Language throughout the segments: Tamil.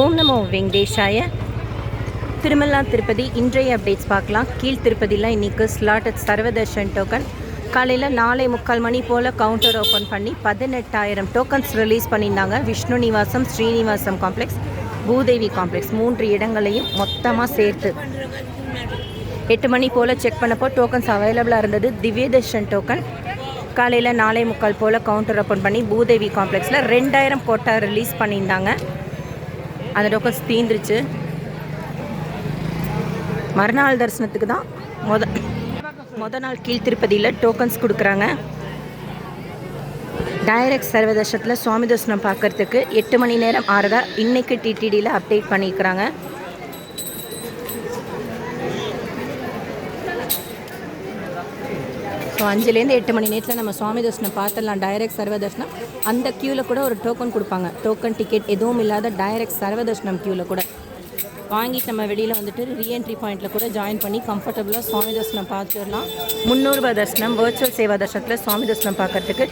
ஓம் நமோ வெங்கடேஷாய. திருமலா திருப்பதி இன்றைய அப்டேட்ஸ் பார்க்கலாம். கீழ் திருப்பதியில் இன்றைக்கி ஸ்லாட்டட் சர்வதர்ஷன் டோக்கன் காலையில் 4:45 மணி போல் கவுண்டர் ஓப்பன் பண்ணி 18,000 டோக்கன்ஸ் ரிலீஸ் பண்ணியிருந்தாங்க. விஷ்ணு நிவாசம், ஸ்ரீனிவாசம் காம்ப்ளெக்ஸ், பூதேவி காம்ப்ளெக்ஸ் 3 இடங்களையும் மொத்தமாக சேர்த்து 8 மணி போல் செக் பண்ணப்போ டோக்கன்ஸ் அவைலபிளாக இருந்தது. திவ்யதர்ஷன் டோக்கன் காலையில் 4:45 போல் கவுண்டர் ஓப்பன் பண்ணி பூதேவி காம்ப்ளெக்ஸில் 2,000 கோட்டா ரிலீஸ் பண்ணியிருந்தாங்க. அந்த டோக்கன்ஸ் தீந்துருச்சு. மறுநாள் தரிசனத்துக்கு தான் மொதல் நாள் கீழ் திருப்பதியில் டோக்கன்ஸ் கொடுக்குறாங்க. டைரக்ட் சர்வதர்ஷனத்தில் சுவாமி தரிசனம் பார்க்குறதுக்கு 8 மணி நேரம் ஆறதா இன்றைக்கி டிடிடியில் அப்டேட் பண்ணியிருக்கிறாங்க. ஸோ 5லேருந்து 8 மணி நேரத்தில் நம்ம சுவாமி தரிசனம் பார்த்துடலாம். டைரக்ட் சர்வதர்ஷனம் அந்த க்யூவில் கூட ஒரு டோக்கன் கொடுப்பாங்க. டோக்கன் டிக்கெட் எதுவும் இல்லாத டைரக்ட் சர்வதர்ஷனம் க்யூவில் கூட வாங்கிட்டு நம்ம வெளியில் வந்துட்டு ரீஎன்ட்ரி பாயிண்டில் கூட ஜாயின் பண்ணி கம்ஃபர்டபுளாக சுவாமி தரிசனம் பார்த்துடலாம். 300 ரூபாய் தரிசனம் வர்ச்சுவல் சேவா தரிசனத்தில் சுவாமி தரிசனம் பார்க்குறதுக்கு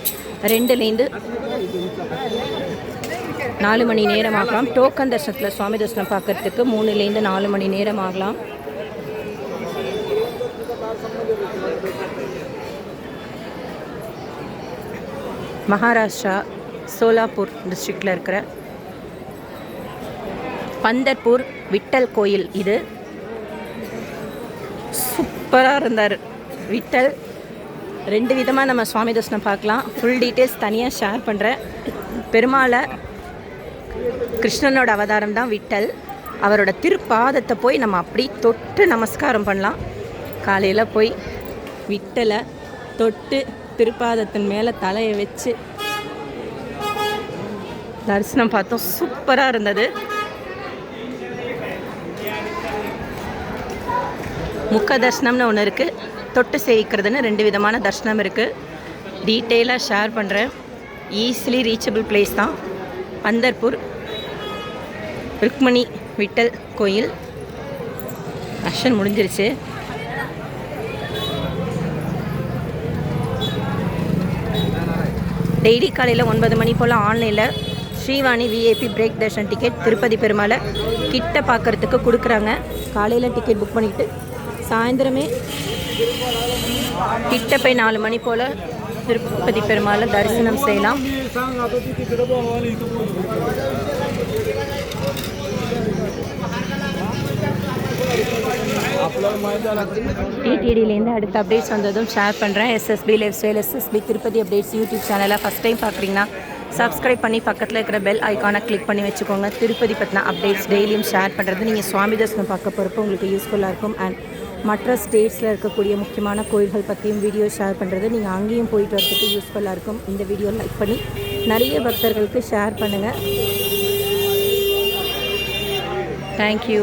2லேருந்து 4 மணி நேரம் ஆகலாம். டோக்கன் தரிசனத்தில் சுவாமி தரிசனம் பார்க்குறதுக்கு 3லேருந்து 4 மணி நேரம் ஆகலாம். மகாராஷ்டிரா சோலாப்பூர் டிஸ்ட்ரிக்டில் இருக்கிற பந்தர்பூர் விட்டல் கோயில். இது சூப்பராக இருந்தார் விட்டல். 2 விதமாக நம்ம சுவாமி தரிசனம் பார்க்கலாம். ஃபுல் டீட்டெயில்ஸ் தனியாக ஷேர் பண்ணுறேன். பெருமாளை கிருஷ்ணனோட அவதாரம் தான் விட்டல். அவரோட திருப்பாதத்தை போய் நம்ம அப்படி தொட்டு நமஸ்காரம் பண்ணலாம். காலையில் போய் விட்டலை தொட்டு திருப்பாதத்தின் மேலே தலையை வச்சு தரிசனம் பார்த்தோம். சூப்பராக இருந்தது. முக்க தர்ஷனம்னு ஒன்று இருக்குது, தொட்டு சேவிக்கிறதுன்னு 2 விதமான தர்ஷனம் இருக்குது. டீட்டெயிலாக ஷேர் பண்ணுறேன். ஈஸிலி ரீச்சபிள் பிளேஸ் தான். பந்தர்பூர் ருக்மணி விட்டல் கோயில். தர்ஷன் முடிஞ்சிருச்சு. டெய்லி காலையில் 9 மணி போல் ஆன்லைனில் Srivani VIP break Darshan ticket Tirupati பெருமாளை கிட்ட பார்க்குறதுக்கு கொடுக்குறாங்க. காலையில் டிக்கெட் புக் பண்ணிவிட்டு சாயந்தரமே கிட்ட போய் 4 மணி போல் திருப்பதி பெருமாளை தரிசனம் செய்யலாம். டிடிடிலேருந்து அடுத்த அப்டேட்ஸ் வந்ததும் ஷேர் பண்ணுறேன். SSP lifestyle, SSP Tirupati updates YouTube சேனலை ஃபஸ்ட் டைம் பார்க்குறீங்கன்னா சப்ஸ்கிரைப் பண்ணி பக்கத்தில் இருக்கிற பெல் ஐக்கானை கிளிக் பண்ணி வச்சுக்கோங்க. திருப்பதி பற்றின அப்டேட்ஸ் டெய்லியும் ஷேர் பண்ணுறது நீங்கள் சுவாமி தரிசனம் பார்க்க போகிறப்போ உங்களுக்கு யூஸ்ஃபுல்லாக இருக்கும். அண்ட் மற்ற ஸ்டேட்ஸில் இருக்கக்கூடிய முக்கியமான கோயில்கள் பற்றியும் வீடியோ ஷேர் பண்ணுறது நீங்கள் அங்கேயும் போயிட்டு வரதுக்கு யூஸ்ஃபுல்லாக இருக்கும். இந்த வீடியோ லைக் பண்ணி நிறைய பக்தர்களுக்கு ஷேர் பண்ணுங்கள். தேங்க்யூ.